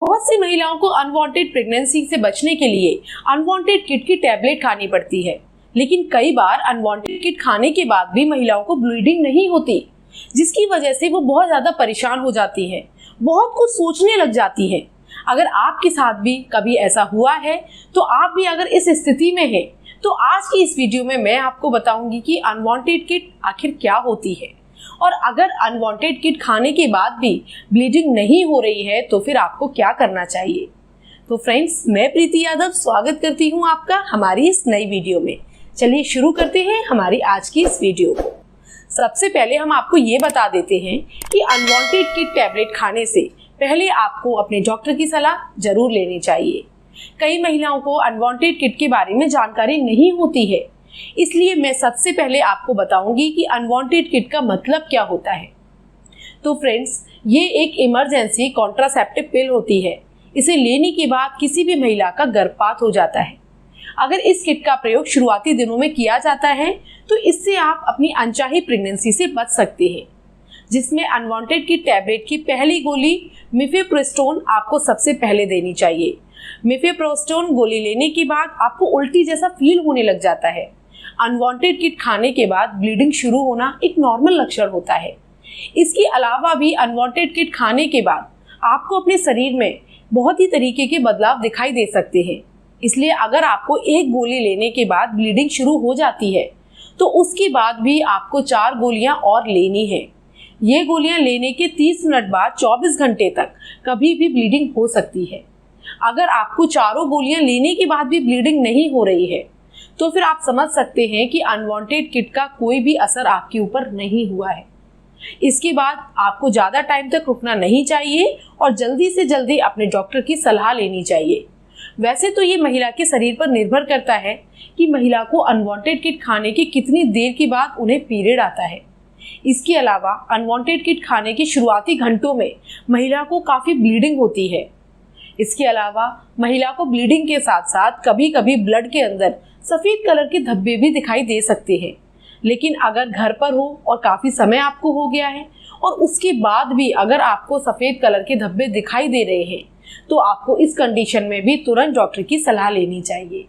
बहुत सी महिलाओं को अनवांटेड प्रेगनेंसी से बचने के लिए अनवांटेड किट की टैबलेट खानी पड़ती है, लेकिन कई बार अनवांटेड किट खाने के बाद भी महिलाओं को ब्लीडिंग नहीं होती, जिसकी वजह से वो बहुत ज्यादा परेशान हो जाती हैं, बहुत कुछ सोचने लग जाती हैं। अगर आपके साथ भी कभी ऐसा हुआ है तो आप भी अगर इस स्थिति में हैं, तो आज की इस वीडियो में मैं आपको बताऊंगी कि अनवांटेड किट आखिर क्या होती है, और अगर अनवांटेड किट खाने के बाद भी ब्लीडिंग नहीं हो रही है तो फिर आपको क्या करना चाहिए। तो फ्रेंड्स, मैं प्रीति यादव स्वागत करती हूँ आपका हमारी इस नई वीडियो में। चलिए शुरू करते हैं हमारी आज की इस वीडियो को। सबसे पहले हम आपको ये बता देते हैं कि अनवांटेड किट टैबलेट खाने से पहले आपको अपने डॉक्टर की सलाह जरूर लेनी चाहिए। कई महिलाओं को अनवांटेड किट के बारे में जानकारी नहीं होती है, इसलिए मैं सबसे पहले आपको बताऊंगी कि अनवांटेड किट का मतलब क्या होता है। तो फ्रेंड्स, ये एक इमरजेंसी कॉन्ट्रासेप्टिव पिल होती है। इसे लेने के बाद किसी भी महिला का गर्भपात हो जाता है। अगर इस किट का प्रयोग शुरुआती दिनों में किया जाता है तो इससे आप अपनी अनचाही प्रेगनेंसी से बच सकते हैं, जिसमें अनवांटेड किट टैबलेट की पहली गोली मिफेप्रोस्टोन आपको सबसे पहले देनी चाहिए। मिफेप्रोस्टोन गोली लेने के बाद आपको उल्टी जैसा फील होने लग जाता है। अनवांटेड किट खाने के बाद ब्लीडिंग शुरू होना एक नॉर्मल लक्षण होता है। इसके अलावा भी अनवांटेड किट खाने के बाद आपको अपने शरीर में बहुत ही तरीके के बदलाव दिखाई दे सकते हैं। इसलिए अगर आपको एक गोली लेने के बाद ब्लीडिंग शुरू हो जाती है तो उसके बाद भी आपको 4 गोलियां और लेनी है। ये गोलियां लेने के 30 मिनट बाद 24 घंटे तक कभी भी ब्लीडिंग हो सकती है। अगर आपको चारों गोलियां लेने के बाद भी ब्लीडिंग नहीं हो रही है तो फिर आप समझ सकते हैं कि अनवांटेड किट का कोई भी असर आपके ऊपर नहीं हुआ है। इसके बाद आपको ज़्यादा टाइम तक रुकना नहीं चाहिए और जल्दी से जल्दी अपने डॉक्टर की सलाह लेनी चाहिए। वैसे तो ये महिला के शरीर पर निर्भर करता है कि महिला को अनवांटेड किट खाने की कितनी देर के बाद उन्हें पीरियड आता है। इसके अलावा अनवांटेड किट खाने के शुरुआती घंटों में महिला को काफ़ी ब्लीडिंग होती है। इसके अलावा महिला को ब्लीडिंग के साथ साथ कभी कभी ब्लड के अंदर सफ़ेद कलर के धब्बे भी दिखाई दे सकते हैं। लेकिन अगर घर पर हो और काफ़ी समय आपको हो गया है और उसके बाद भी अगर आपको सफ़ेद कलर के धब्बे दिखाई दे रहे हैं तो आपको इस कंडीशन में भी तुरंत डॉक्टर की सलाह लेनी चाहिए।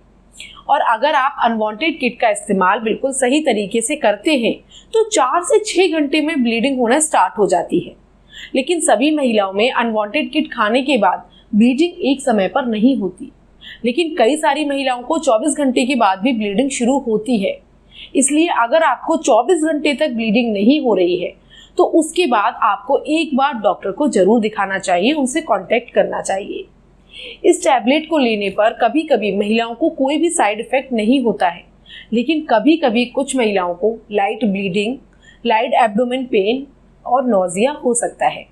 और अगर आप अनवांटेड किट का इस्तेमाल बिल्कुल सही तरीके से करते हैं तो 4 से 6 घंटे में ब्लीडिंग होना स्टार्ट हो जाती है। लेकिन सभी महिलाओं में अनवांटेड किट खाने के बाद ब्लीडिंग एक समय पर नहीं होती, लेकिन कई सारी महिलाओं को 24 घंटे के बाद भी ब्लीडिंग शुरू होती है। इसलिए अगर आपको 24 घंटे तक ब्लीडिंग नहीं हो रही है तो उसके बाद आपको एक बार डॉक्टर को जरूर दिखाना चाहिए, उनसे कांटेक्ट करना चाहिए। इस टैबलेट को लेने पर कभी कभी महिलाओं को कोई भी साइड इफेक्ट नहीं होता है, लेकिन कभी कभी कुछ महिलाओं को light bleeding, light abdomen pain और नोजिया हो सकता है।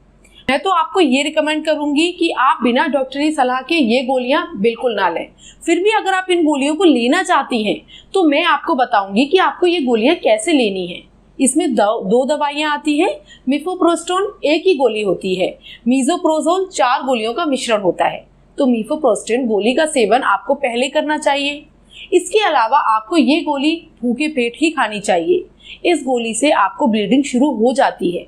मैं तो आपको ये रिकमेंड करूंगी कि आप बिना डॉक्टरी सलाह के ये गोलियां बिल्कुल ना लें। फिर भी अगर आप इन गोलियों को लेना चाहती हैं तो मैं आपको बताऊंगी कि आपको ये गोलियां कैसे लेनी है। इसमें दो दवाइयां आती हैं। मिफेप्रोस्टोन एक ही गोली होती है, मीजोप्रोजोल 4 गोलियों का मिश्रण होता है। तो मिफेप्रोस्टोन गोली का सेवन आपको पहले करना चाहिए। इसके अलावा आपको ये गोली भूखे पेट ही खानी चाहिए। इस गोली से आपको ब्लीडिंग शुरू हो जाती है।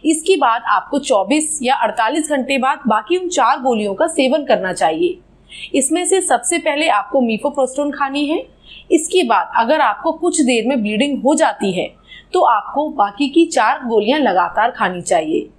इसके बाद आपको 24 या 48 घंटे बाद बाकी उन 4 गोलियों का सेवन करना चाहिए। इसमें से सबसे पहले आपको मिफेप्रोस्टोन खानी है। इसके बाद अगर आपको कुछ देर में ब्लीडिंग हो जाती है तो आपको बाकी की 4 गोलियां लगातार खानी चाहिए।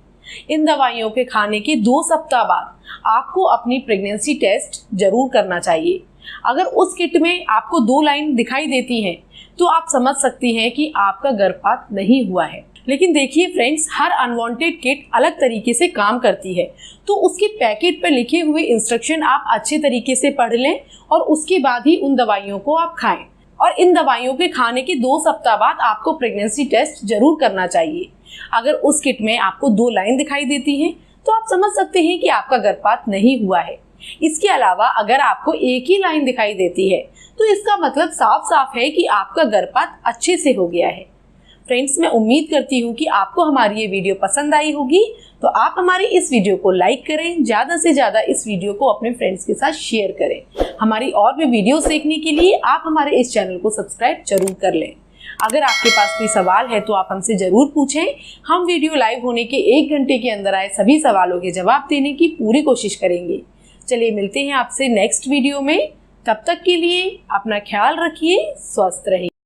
इन दवाइयों के खाने के 2 सप्ताह बाद आपको अपनी प्रेगनेंसी टेस्ट जरूर करना चाहिए। अगर उस किट में आपको 2 लाइन दिखाई देती हैं तो आप समझ सकती हैं कि आपका गर्भपात नहीं हुआ है। लेकिन देखिए फ्रेंड्स, हर अनवांटेड किट अलग तरीके से काम करती है, तो उसके पैकेट पर लिखे हुए इंस्ट्रक्शन आप अच्छे तरीके से पढ़ लें और उसके बाद ही उन दवाइयों को आप खाएं। और इन दवाइयों के खाने के 2 सप्ताह बाद आपको प्रेगनेंसी टेस्ट जरूर करना चाहिए। अगर उस किट में आपको 2 लाइन दिखाई देती हैं तो आप समझ सकते हैं कि आपका गर्भपात नहीं हुआ है। इसके अलावा अगर आपको एक ही लाइन दिखाई देती है तो इसका मतलब साफ साफ है कि आपका गर्भपात अच्छे से हो गया है। फ्रेंड्स, मैं उम्मीद करती हूँ कि आपको हमारी ये वीडियो पसंद आई होगी, तो आप हमारी इस वीडियो को लाइक करें, ज़्यादा से ज़्यादा इस वीडियो को अपने फ्रेंड्स के साथ शेयर करें। हमारी और भी वीडियोस देखने के लिए आप हमारे इस चैनल को सब्सक्राइब जरूर कर लें। अगर आपके पास कोई सवाल है तो आप हमसे जरूर पूछें। हम वीडियो लाइव होने के 1 घंटे के अंदर आए सभी सवालों के जवाब देने की पूरी कोशिश करेंगे। चलिए मिलते हैं आपसे नेक्स्ट वीडियो में। तब तक के लिए अपना ख्याल रखिए, स्वस्थ रहिए।